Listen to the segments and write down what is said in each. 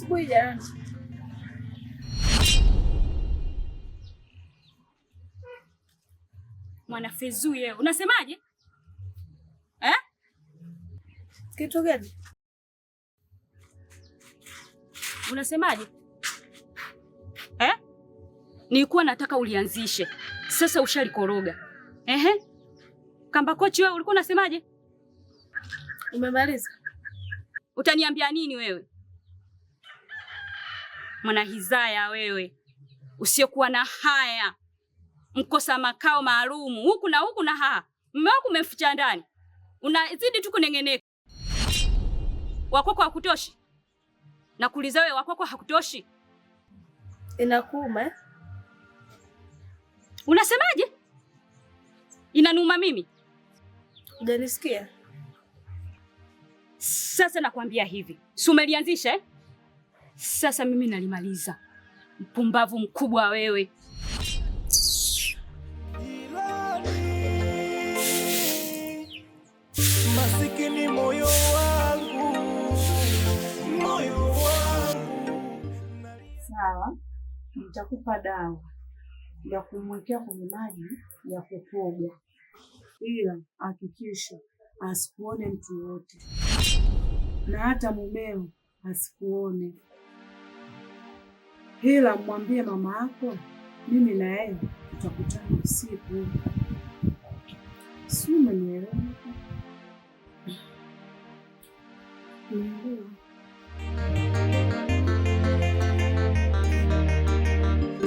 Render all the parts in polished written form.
asubuhi jana. Mwanafizu yeye. Unasemaje? Kitu gani? Unasemaje? Nilikuwa nataka ulianzishe. Sasa ushalikoroga. Kamba kochi wewe ulikuwa unasemaje? Umemaliza? Utaniambia nini wewe? Mwanahizaya wewe. Usiokuwa na haya. Mkosa makao maalumu. Huku na haa. Mume wako umemficha ndani. Unazidi tu kunengeneka. Wakwako hakutoshi? Nakuuliza wewe, wakwako hakutoshi? Inakuuma? Unasemaje? Inanuma mimi? Hujanisikia? Sasa nakwambia hivi. Si umelianzisha Sasa mimi nalimaliza. Mpumbavu mkubwa wewe. Masikini moyo wangu. Sawa, nitakupa dawa ya kumwekea kwenye maji ya kukoga, ila hakikisha asikuone mtu yote, na hata mumeo asikuone, ila mwambie mama yako mimi na yeye tutakutana usiku. Si umenielewa?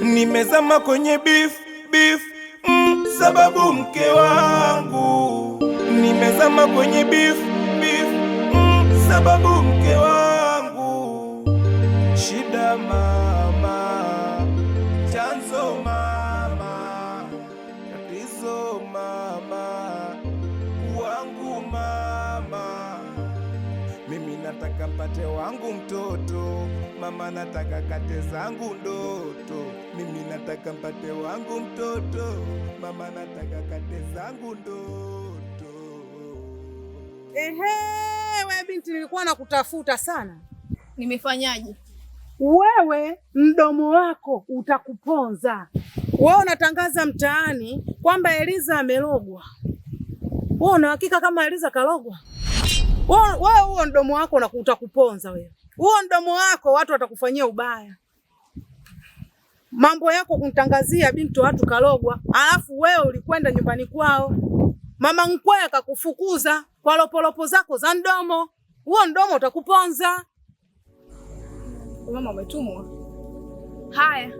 Nimezama kwenye beef sababu mke wangu. Nimezama kwenye beef sababu mke wangu. Shida mama, chanzo mama, tatizo mama wangu mama. Mimi nataka mpate wangu mtoto, mama nataka kate zangu ndoto. Mimi nataka mpate wangu mtoto, mama nataka kate zangu ndoto. We binti, nilikuwa nakutafuta sana. Nimefanyaje? Wewe mdomo wako utakuponza. Wewe unatangaza mtaani kwamba Eliza amelogwa. Wewe una hakika kama Eliza kalogwa? Wewe huo mdomo wako utakuponza wewe. Huo mdomo wako watu watakufanyia ubaya. Mambo yako kumtangazia binti watu kalogwa, alafu wewe ulikwenda nyumbani kwao. Mama mkwe akakufukuza kwa lopolopo zako za mdomo. Huo mdomo utakuponza. Mama umetumwa. Haya,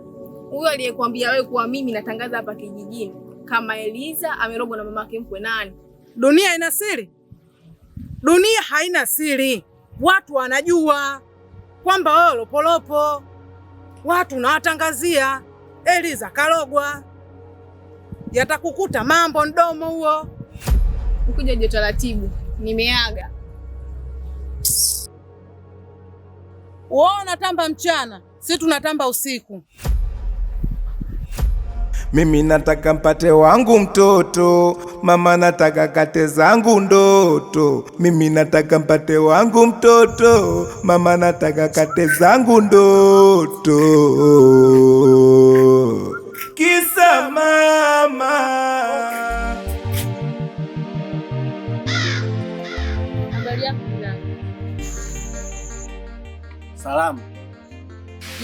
huyo aliyekwambia wewe kuwa mimi natangaza hapa kijijini kama Eliza amerogwa na mamake mkwe nani? Dunia ina siri? Dunia haina siri. Watu wanajua kwamba wewe lopolopo. Watu nawatangazia Eliza kalogwa. Yatakukuta mambo mdomo huo. Ukija je taratibu, nimeaga. Wewe unatamba mchana, sisi tunatamba usiku. Mimi nataka mpate wangu mtoto, mama nataka kate zangu ndoto. Mimi nataka mpate wangu mtoto, mama nataka kate zangu ndoto. Kisa mama. Habari yako mganga? Salamu.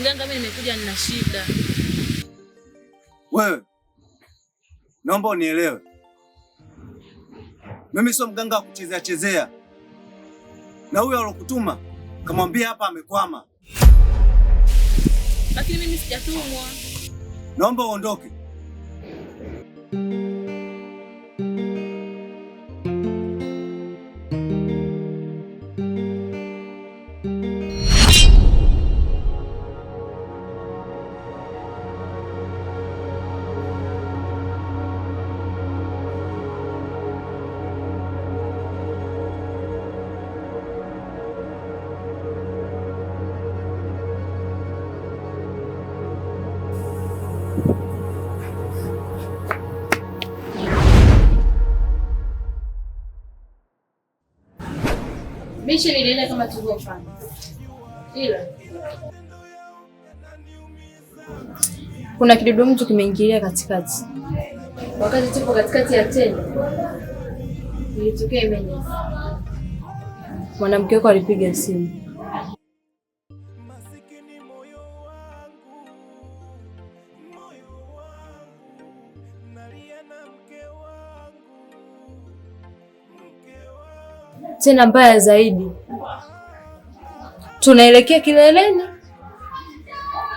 Mganga, mimi nimekuja nina shida. Wewe, naomba unielewe. Mimi sio mganga wa kuchezea chezea. Na huyo alokutuma kamwambia hapa amekwama. Lakini mimi sijatumwa. Naomba uondoke. Mission ilienda kama tulivyopanga. ila kuna kidudu mtu kimeingilia katikati. Wakati tupo katikati ya tendo, ilitokea emergency. Mwanamke wako alipiga simu. Tena mbaya zaidi, tunaelekea kileleni,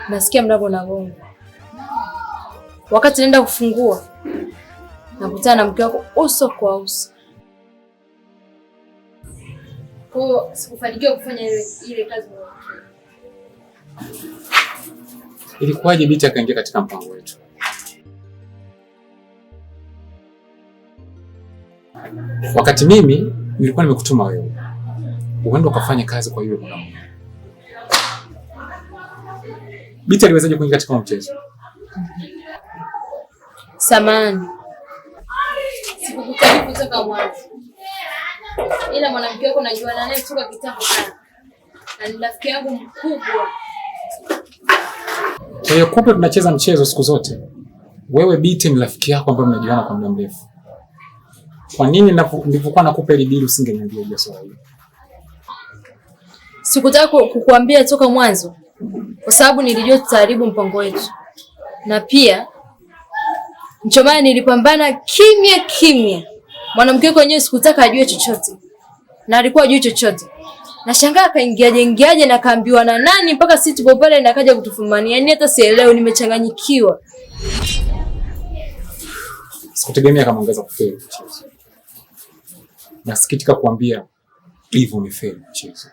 nasikia mlango unagonga. Wakati naenda kufungua, nakutana na mke wako uso kwa uso. Kwa sikufanikiwa kufanya ile kazi. Ilikuwaje binti akaingia katika mpango wetu? Wakati mimi nilikuwa nimekutuma wewe uende ukafanya kazi kwa yule mwanamke. Binti aliwezaje kuingia katika mchezo? Samahani, sikukutaka kutoka mwanzo, ila mwanamke wako najuana naye kutoka kitambo sana, na ni rafiki yangu mkubwa. Kwa hiyo kumbe tunacheza mchezo siku zote. Wewe binti ni rafiki yako ambaye mnajuana kwa muda mrefu. Kwa nini nilipokuwa nakupa ile deal usingeniambia hiyo swala hilo? Sikutaka kukuambia toka mwanzo kwa sababu nilijua tutaharibu mpango wetu. Na pia mchomani nilipambana kimya. Mwanamke wako wenyewe sikutaka ajue chochote. Na alikuwa ajue chochote. Nashangaa akaingiaje na kaambiwa na nani mpaka sisi tupo pale na kaja kutufumania. Yaani hata sielewi, nimechanganyikiwa. Sikutegemea kama ungeweza kufeli mchezo. Nasikitika kuambia Diva umefeli mchezo.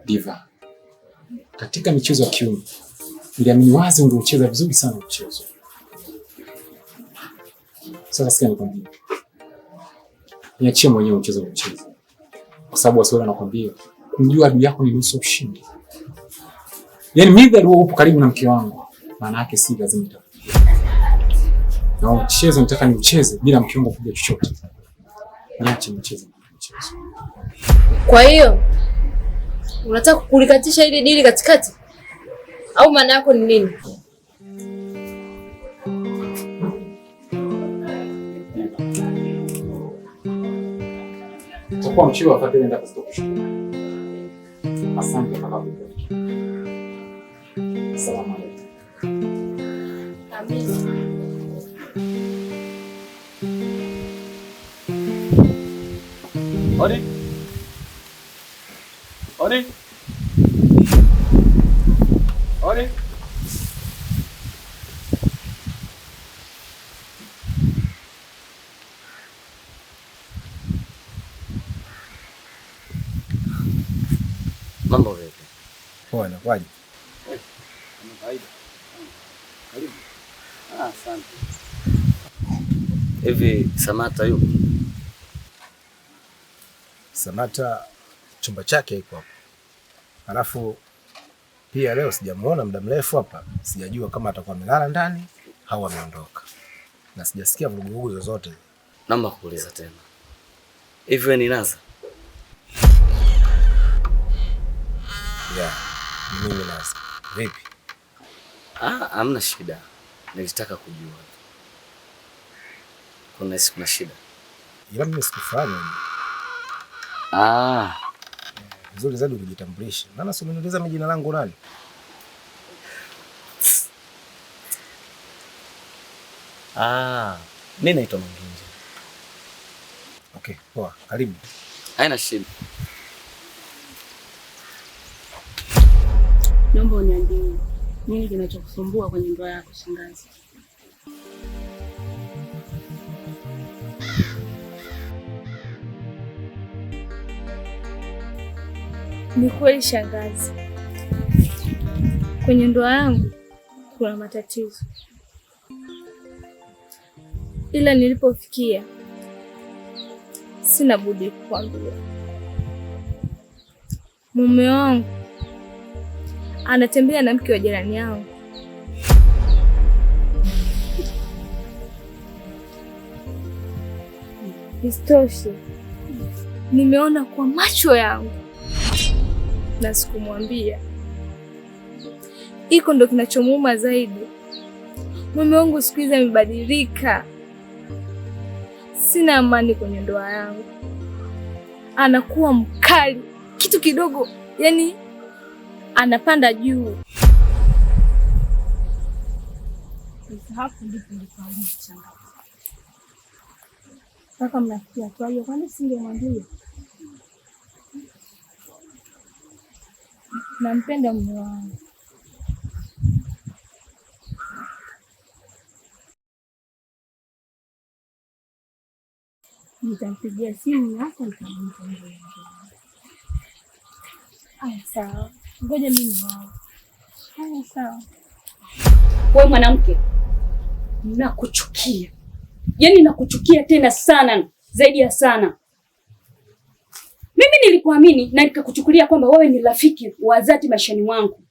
Diva, katika michezo ya kiume niliamini wazi ungeucheza vizuri sana mchezo. Sasa sikia nikwambie, niachie mwenyewe mchezo wa mchezo, kwa sababu Waswahili wanakwambia kumjua adui yako ni nusu ushindi. Yaani mimi ndio upo karibu na mke wangu, maana yake si lazima nitakuja. Na mchezo nataka niucheze bila mke wangu kujua chochote. Niache mchezo. Kwa hiyo unataka kulikatisha ile dili katikati? Au maana yako ni nini? Kwa mchio afadhali nenda kustopisha. Asante kwa kubariki. Asalamu alaykum. Amina. Odi. Mambo vipi? Poa, inakuaje? Karibu. Asante. Hivi Samata yupo? Samata chumba chake iko hapo. Alafu pia leo sijamuona muda mrefu hapa. Sijajua kama atakuwa amelala ndani au ameondoka. Na sijasikia vurugu zozote. Naomba kuuliza tena. Hivi wewe ni Naza? Yeah, mimi Naza. Vipi? Hamna shida. Nilitaka kujua. Kuna shida. Ila mimi sikufahamu. Vizuri zaidi ukijitambulisha. Nana si umeniuliza mimi jina langu nani? Mimi naitwa Manginja. Okay, poa. Karibu. Haina shida. Naomba uniambie nini kinachokusumbua kwenye ndoa yako shangazi? Ni kweli shangazi, kwenye ndoa yangu kuna matatizo, ila nilipofikia sina budi kukwambia. Mume wangu anatembea na mke wa jirani yangu. Isitoshe, nimeona kwa macho yangu na sikumwambia. Iko ndo kinachomuuma zaidi. Mume wangu siku hizi amebadilika. Sina amani kwenye ndoa yangu. Anakuwa mkali, kitu kidogo yani anapanda juu. Hapo ndipo nilipoanza. Kaka mnafikia kwa hiyo kwani singemwambia? Nampenda mume wangu. Nitampigia simu hapo nitamwambia. Haya sawa. Ngoja mimi wao. Haya sawa. Wewe mwanamke, nakuchukia. Yaani nakuchukia tena sana, zaidi ya sana. Mimi nilikuamini na nikakuchukulia kwamba wewe ni rafiki wa dhati maishani mwangu.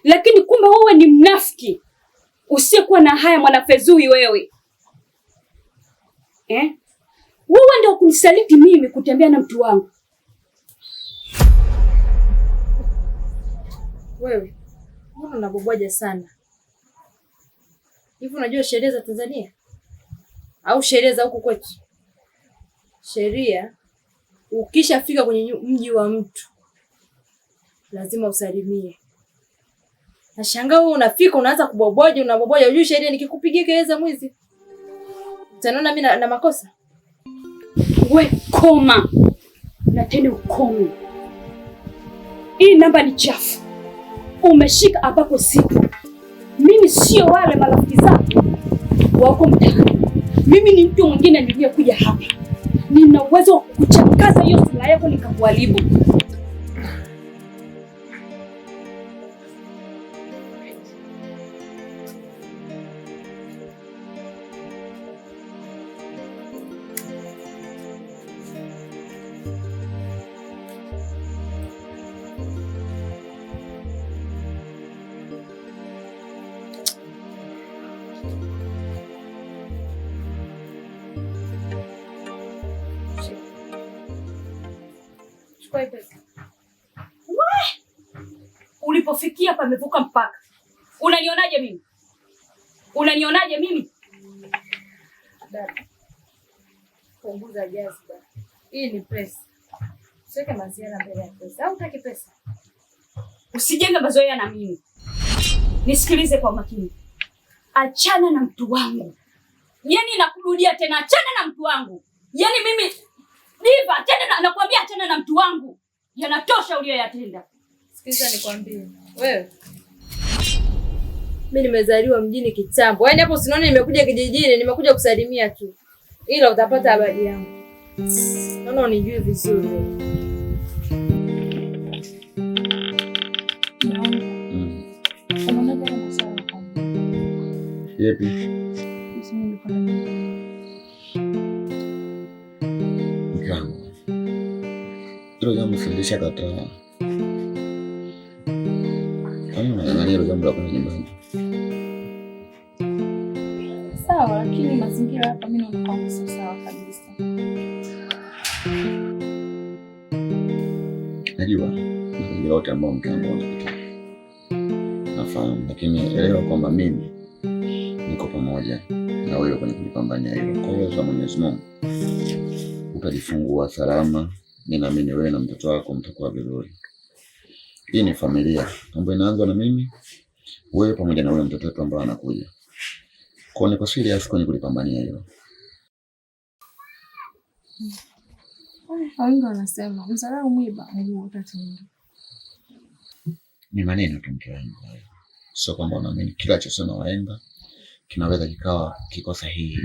Lakini kumbe wewe ni mnafiki. Usiyekuwa na haya mwanafezui wewe. Wewe ndio kunisaliti mimi kutembea na mtu wangu. Wewe, mbona unabobwaja sana? Hivi unajua sheria za Tanzania? Au sheria za huku kwetu? Sheria, ukishafika kwenye mji wa mtu lazima usalimie. Nashangaa wewe unafika unaanza kubobwaja, unaboboja. Unajua sheria nikikupigia keleza mwizi, utaniona mimi na makosa? We koma. Na tena ukome. Hii namba ni chafu. Umeshika ambapo sipo. Mimi sio wale marafiki zako wako mtaani. Mimi ni mtu mwingine niliyekuja hapa. Nina uwezo wa kuchakaza hiyo sura yako nikakuharibu. Ulipofikia pamevuka mpaka. Unanionaje mimi? Unanionaje mimi? Dada, punguza jazba. Hii ni pesa. Usiweke maziara mbele ya pesa. Au utaki pesa? Usijenge mazoea na mimi. Nisikilize kwa makini. Achana na mtu wangu. Yaani nakurudia tena, achana na mtu wangu. Yaani mimi Diva, tena nakwambia achana na mtu wangu. Yanatosha uliyoyatenda. Sikiliza nikwambie. Wewe, mimi nimezaliwa mjini kitambo. Yaani hapo usinione nimekuja kijijini, nimekuja kusalimia tu. Ila utapata habari yangu. Naona unijui vizuri. Yepi? Mke wangu, hilo jambo fundisha kataa. Kama unang'ang'ania hilo jambo la kwenda nyumbani. Sawa, lakini mazingira hapa mimi naona kama sio sawa kabisa. Najua mazingira yote ambayo mke wangu anapita. Nafahamu, lakini elewa kwamba mimi niko pamoja na wewe kwenye kulipambania hilo. Kwa uwezo wa Mwenyezi Mungu utajifungua salama. Ninaamini wewe na mtoto wako mtakuwa vizuri. Hii ni familia ambayo inaanza na mimi, wewe pamoja na wewe mtoto wetu ambaye anakuja. Kwa niko serious kwenye kulipambania hilo. Wengi wanasema mzarau mwiba ndio utatenda. Ni maneno tu mke wangu. Sio kwamba unaamini kila chosema wahenga kinaweza kikawa kiko sahihi.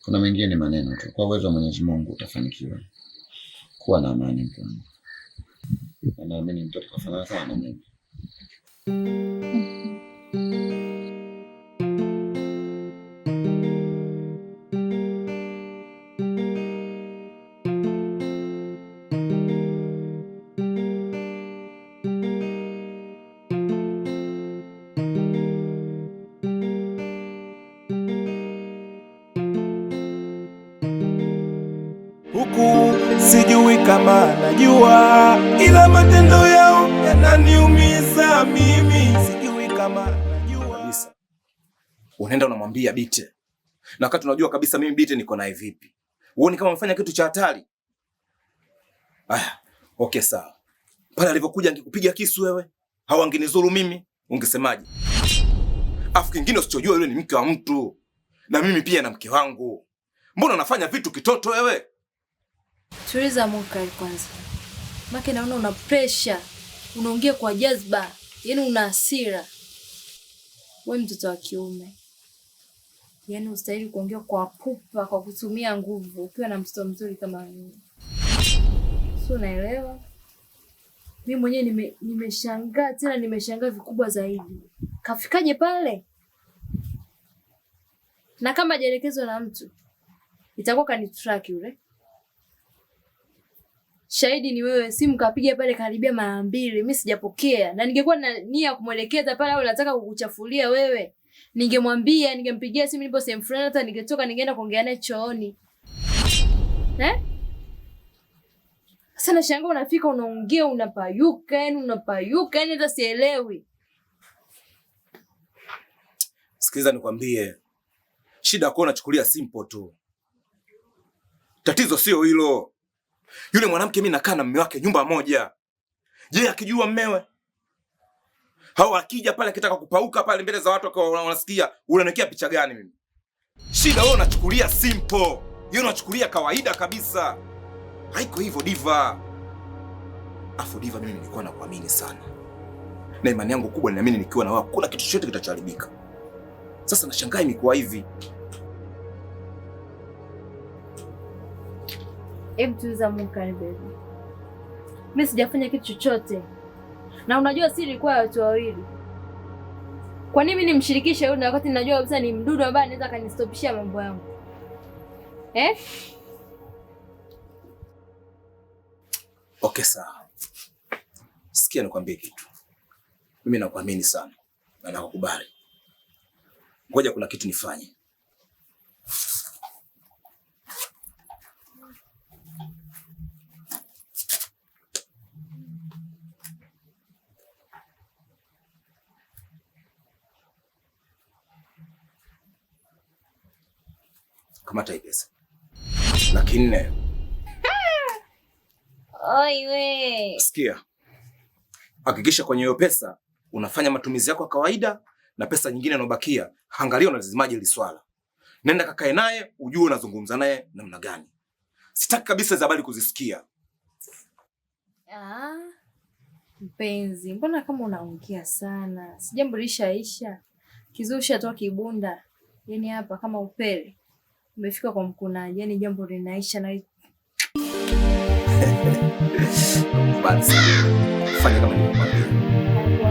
Kuna mengine ni maneno tu. Kwa uwezo wa Mwenyezi Mungu utafanikiwa. Kuwa na amani mke wangu. Naamini mtoto kafanana sana na mimi. Huku sijui kama anajua, ila matendo yao yananiumiza mimi, sijui kama anajua kabisa. Unaenda unamwambia Bite, na wakati unajua kabisa mimi Bite niko naye vipi. Uone kama umefanya kitu cha hatari. Aya, okay sawa. Pale alivyokuja angekupiga kisu wewe, au angenizuru mimi, ungesemaje? Afu kingine usichojua yule ni mke wa mtu. Na mimi pia na mke wangu. Mbona unafanya vitu kitoto wewe? Tuliza Munkari kwanza. Maki naona una pressure. Unaongea kwa jazba. Yaani una hasira. Wewe mtoto wa kiume. Yaani ustahili kuongea kwa pupa, kwa kutumia nguvu ukiwa na mtoto mzuri kama wewe. Sio, unaelewa? Mimi mwenyewe nimeshangaa tena nimeshangaa vikubwa zaidi. Kafikaje pale? Na kama hajaelekezwa na mtu, itakuwa kanitrack yule. Shahidi ni wewe, simu kapiga pale karibia mara 2, mimi sijapokea. Na ningekuwa na nia kumuelekeza pale au nataka kukuchafulia wewe, ningemwambia, ningempigia simu nipo sehemu fulani, hata ningetoka ningeenda kuongea naye chooni. Sasa nashangaa unafika unaongea unapayuka, yani hata sielewi. Sikiliza nikwambie. Shida yako unachukulia simple tu. Tatizo sio hilo. Yule mwanamke mimi nakaa na mume wake nyumba moja. Je, akijua mmewe? Hao akija pale akitaka kupauka pale mbele za watu kwa wanasikia, unaniwekea picha gani mimi? Shida wewe unachukulia simple. Yeye unachukulia kawaida kabisa. Haiko hivyo Diva. Afu Diva, mimi nilikuwa nakuamini sana. Na imani yangu kubwa ninaamini nikiwa na wewe kuna kitu chochote kitachoharibika. Sasa nashangaa imekuwa hivi. Hebu tuliza Munkari baby. Mimi sijafanya kitu chochote. Na unajua siri ilikuwa ya watu wawili. Kwa nini mimi nimshirikishe yule wakati ninajua kabisa ni mdudu ambaye anaweza kanistopishia mambo yangu? Okay sawa. Sikia nikwambie kitu. Mimi nakuamini sana na nakukubali. Ngoja kuna kitu nifanye. Kamata hii pesa. Lakini oi we. Sikia. Hakikisha kwenye hiyo pesa unafanya matumizi yako ya kawaida na pesa nyingine inayobakia angalia unalazimaje ile swala. Nenda kakae naye ujue unazungumza naye namna gani. Sitaki kabisa za habari kuzisikia. Mpenzi, mbona kama unaongea sana? Sijambo lishaisha. Kizusha toa kibunda. Yaani hapa kama upele. Umefika kwa mkunaji, yaani jambo linaisha na basi. Fanya kama nilivyokuambia.